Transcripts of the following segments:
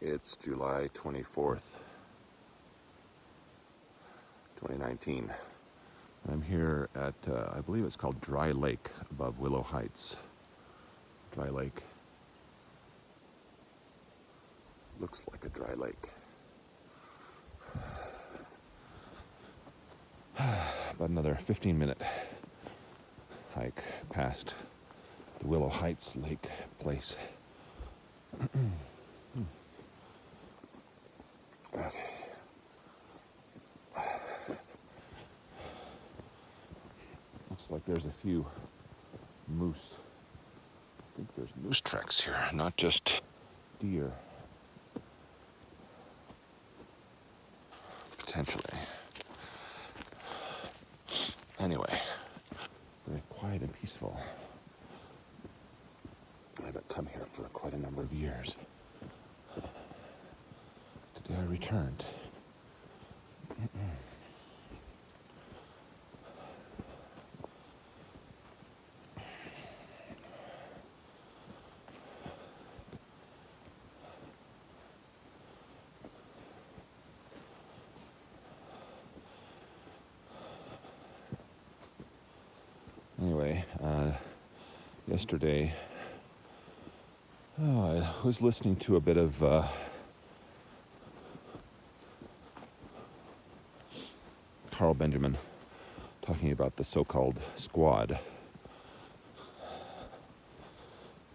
It's July 24th, 2019. I'm here at, I believe it's called Dry Lake above Willow Heights. Dry Lake. Looks like a dry lake. About another 15-minute hike past the Willow Heights Lake place. Looks like there's a few moose. I think there's moose tracks here, not just deer. Potentially. Anyway, very quiet and peaceful. I haven't come here for quite a number of years. Today I returned. Anyway, yesterday, I was listening to a bit of Carl Benjamin talking about the so-called squad,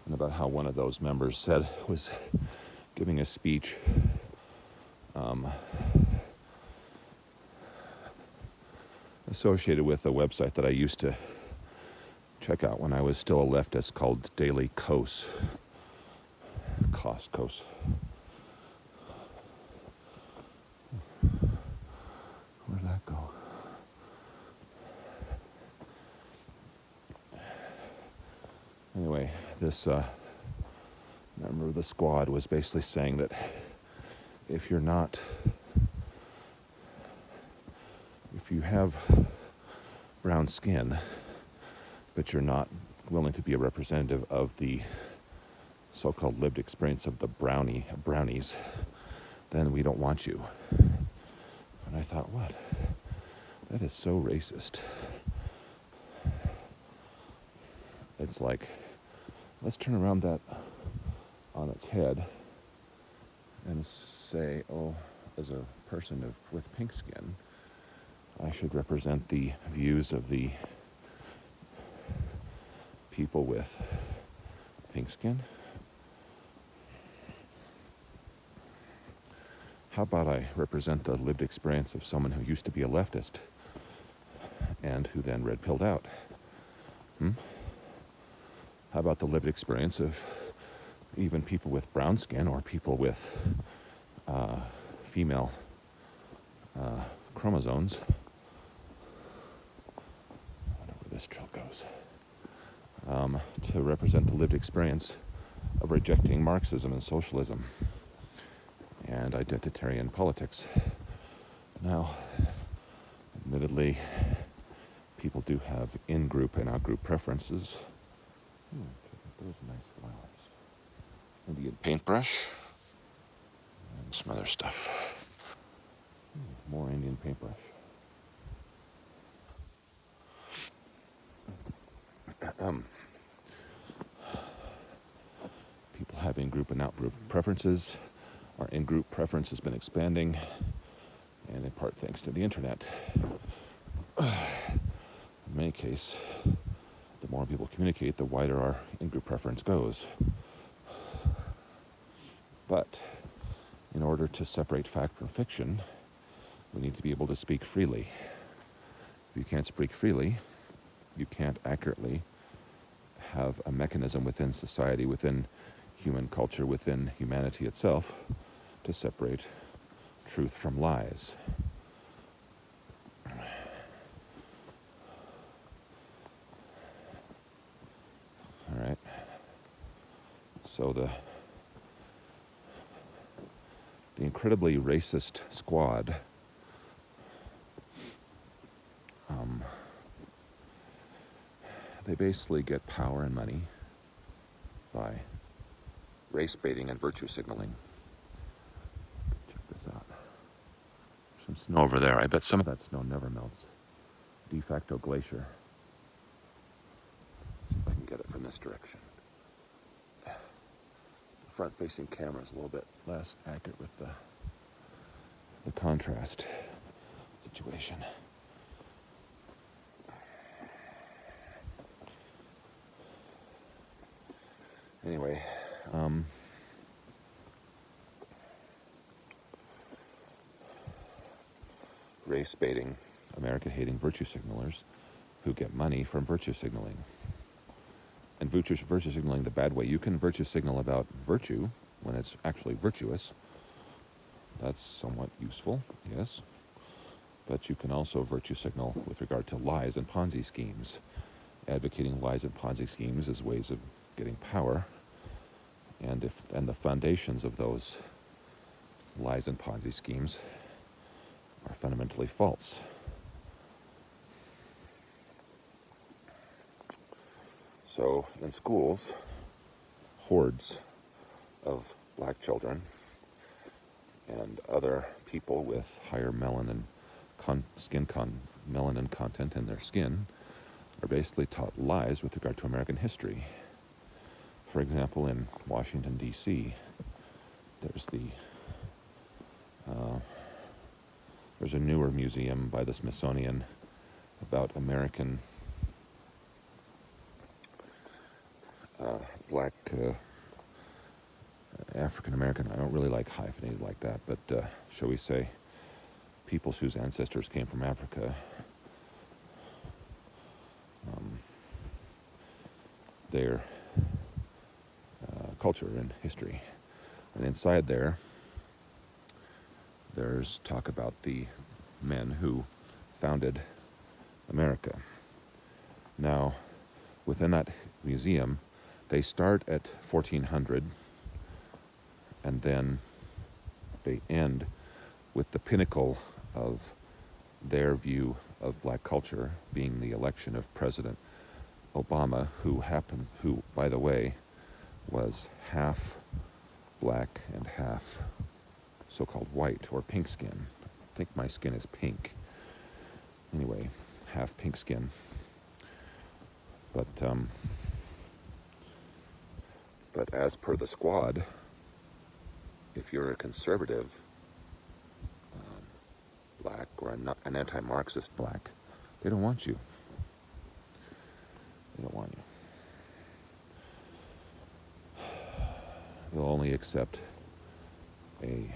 and about how one of those members was giving a speech associated with a website that I used to check out when I was still a leftist called Daily Kos. Kos. Where'd that go? Anyway, this member of the squad was basically saying that if you have brown skin, but you're not willing to be a representative of the so-called lived experience of the brownies, then we don't want you. And I thought, what? That is so racist. It's like, let's turn around that on its head and say, oh, as a person with pink skin, I should represent the views of the people with pink skin. How about I represent the lived experience of someone who used to be a leftist and who then red-pilled out? How about the lived experience of even people with brown skin or people with female chromosomes? I wonder where this trail goes. To represent the lived experience of rejecting Marxism and socialism and identitarian politics. Now, admittedly, people do have in-group and out-group preferences. Those nice flowers. Indian paintbrush. And some other stuff. More Indian paintbrush. People have in-group and out-group preferences. Our in-group preference has been expanding, and in part thanks to the internet. In many cases, the more people communicate, the wider our in-group preference goes. But in order to separate fact from fiction, we need to be able to speak freely. If you can't speak freely, you can't accurately have a mechanism within society, within human culture, within humanity itself, to separate truth from lies. All right. So the incredibly racist squad they basically get power and money by race baiting and virtue signaling. Snow over there. I bet some of that snow never melts. De facto glacier. Let's see if I can get it from this direction. The front-facing camera is a little bit less accurate with the contrast situation. Anyway, race-baiting, America-hating virtue signalers who get money from virtue signaling. And virtue signaling the bad way. You can virtue signal about virtue when it's actually virtuous. That's somewhat useful, yes. But you can also virtue signal with regard to lies and Ponzi schemes. Advocating lies and Ponzi schemes as ways of getting power. And the foundations of those lies and Ponzi schemes are fundamentally false. So in schools, hordes of black children and other people with higher melanin melanin content in their skin are basically taught lies with regard to American history. For example, in Washington, D.C., there's a newer museum by the Smithsonian about American black African American. I don't really like hyphenated like that, but shall we say peoples whose ancestors came from Africa. Their culture and history. And inside there's talk about the men who founded America. Now, within that museum, they start at 1400 and then they end with the pinnacle of their view of black culture being the election of President Obama, who, by the way, was half black and half so-called white or pink skin. I think my skin is pink. Anyway, half pink skin. But as per the squad, if you're a conservative black or an anti-Marxist black, they don't want you. They don't want you. They'll only accept a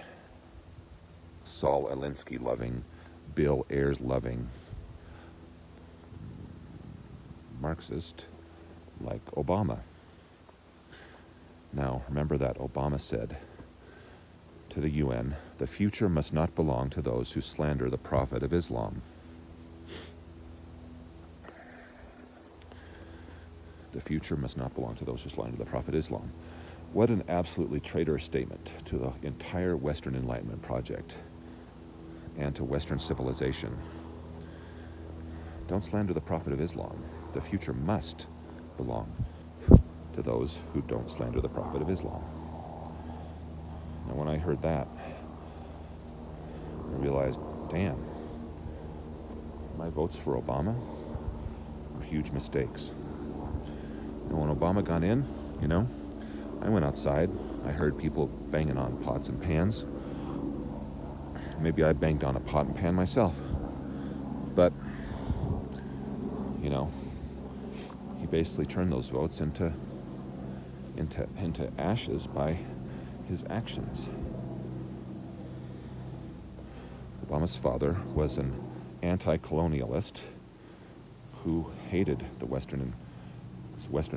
Saul Alinsky loving, Bill Ayers loving Marxist like Obama. Now, remember that Obama said to the UN, "The future must not belong to those who slander the Prophet of Islam." The future must not belong to those who slander the Prophet of Islam. What an absolutely traitorous statement to the entire Western Enlightenment project and to Western civilization. Don't slander the Prophet of Islam. The future must belong to those who don't slander the Prophet of Islam. Now, when I heard that, I realized, damn, my votes for Obama were huge mistakes. And when Obama got in, I went outside. I heard people banging on pots and pans. Maybe I banged on a pot and pan myself. But, he basically turned those votes into ashes by his actions. Obama's father was an anti-colonialist who hated the Western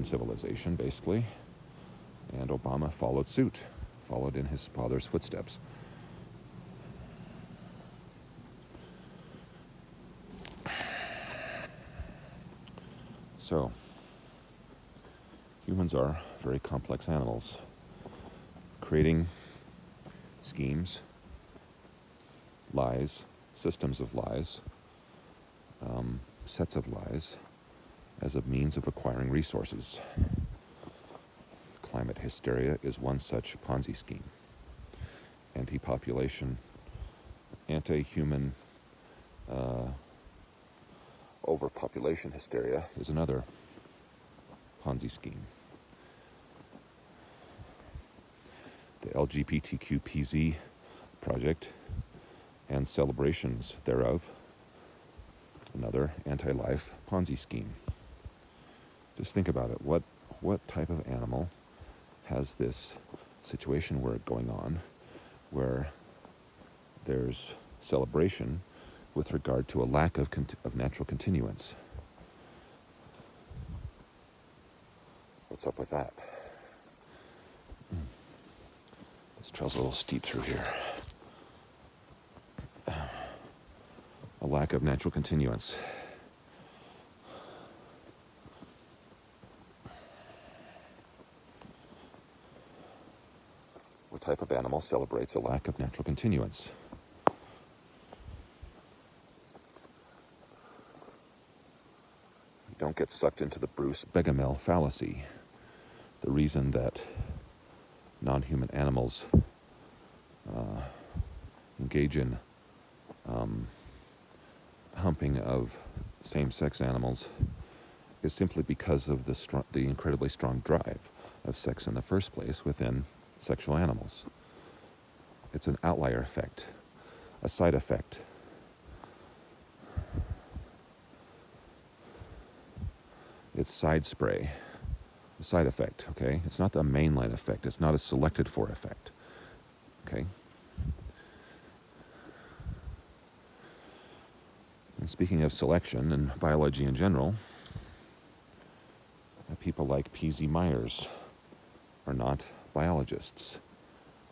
civilization, basically, and Obama followed suit, followed in his father's footsteps. So, humans are very complex animals, creating schemes, lies, systems of lies, sets of lies, as a means of acquiring resources. Climate hysteria is one such Ponzi scheme. Anti-population, anti-human Overpopulation hysteria is another Ponzi scheme. The LGBTQPZ project and celebrations thereof, another anti-life Ponzi scheme. Just think about it. What type of animal has this situation going on where there's celebration with regard to a lack of natural continuance? What's up with that? This trail's a little steep through here. A lack of natural continuance. What type of animal celebrates a lack of natural continuance? Don't get sucked into the Bagemihl fallacy. The reason that non-human animals engage in humping of same-sex animals is simply because of the incredibly strong drive of sex in the first place within sexual animals. It's an outlier effect, a side effect. It's side spray, a side effect, okay? It's not the mainline effect. It's not a selected for effect, okay? And speaking of selection and biology in general, people like P.Z. Myers are not biologists.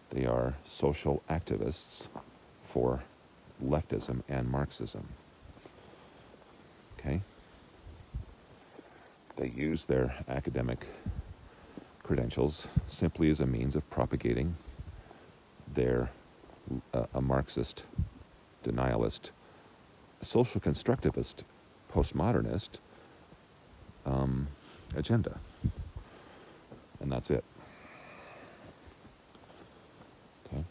They are social activists for leftism and Marxism, okay? They use their academic credentials simply as a means of propagating their a Marxist, denialist, social constructivist, postmodernist agenda. And that's it. Okay?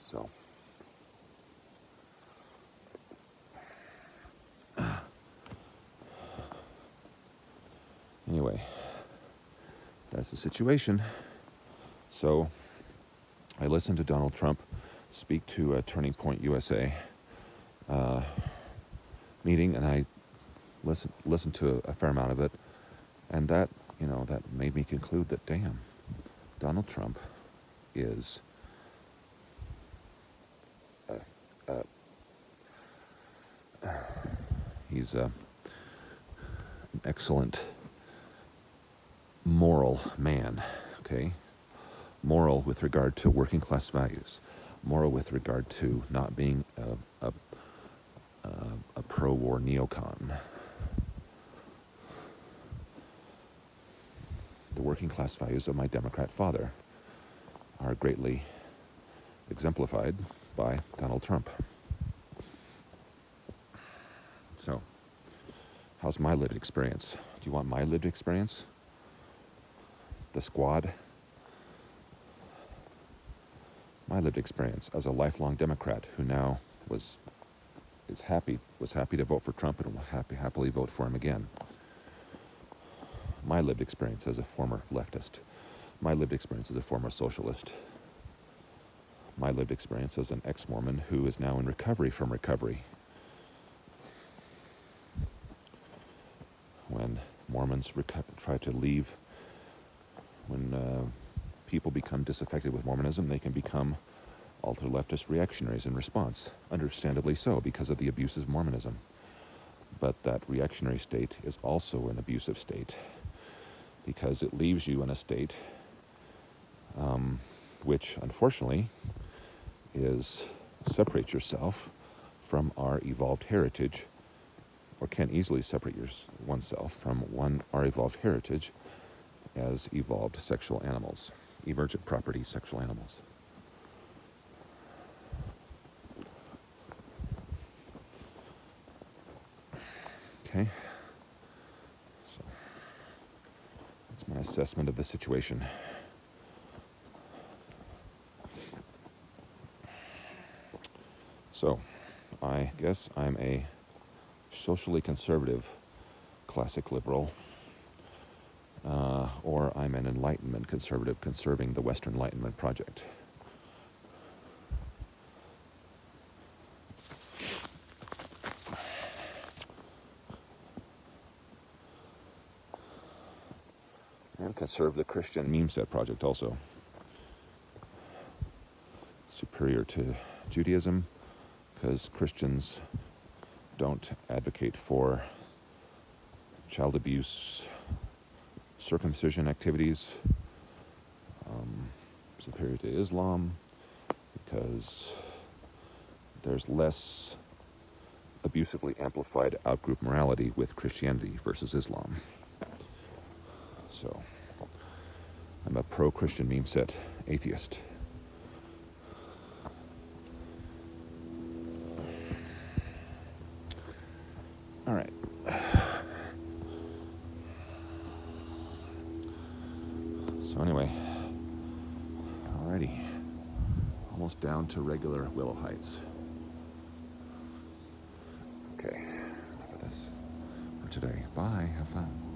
So. Anyway, that's the situation. So, I listened to Donald Trump speak to a Turning Point USA meeting, and I listened to a fair amount of it, and that, that made me conclude that, damn, Donald Trump is he's an excellent moral man, okay? Moral with regard to working class values, moral with regard to not being a pro-war neocon. The working class values of my Democrat father are greatly exemplified by Donald Trump. So, how's my lived experience? Do you want my lived experience? The squad? My lived experience as a lifelong Democrat who now was happy to vote for Trump and will happily vote for him again. My lived experience as a former leftist. My lived experience as a former socialist. My lived experience as an ex-Mormon who is now in recovery from recovery. When Mormons try to leave, when people become disaffected with Mormonism, they can become ultra-leftist reactionaries in response, understandably so, because of the abuses of Mormonism. But that reactionary state is also an abusive state, because it leaves you in a state which, unfortunately, separates yourself from our evolved heritage, or can easily separate oneself from our evolved heritage as evolved sexual animals, emergent property sexual animals. Okay, so that's my assessment of the situation. So, I guess I'm a socially conservative classic liberal, or I'm an Enlightenment conservative conserving the Western Enlightenment project. And conserve the Christian meme set project also. Superior to Judaism, because Christians don't advocate for child abuse, circumcision activities. Superior to Islam, because there's less abusively amplified outgroup morality with Christianity versus Islam. So, I'm a pro-Christian meme set atheist. All right. So anyway, alrighty. Almost down to regular Willow Heights. Okay, enough of this for today. Bye, have fun.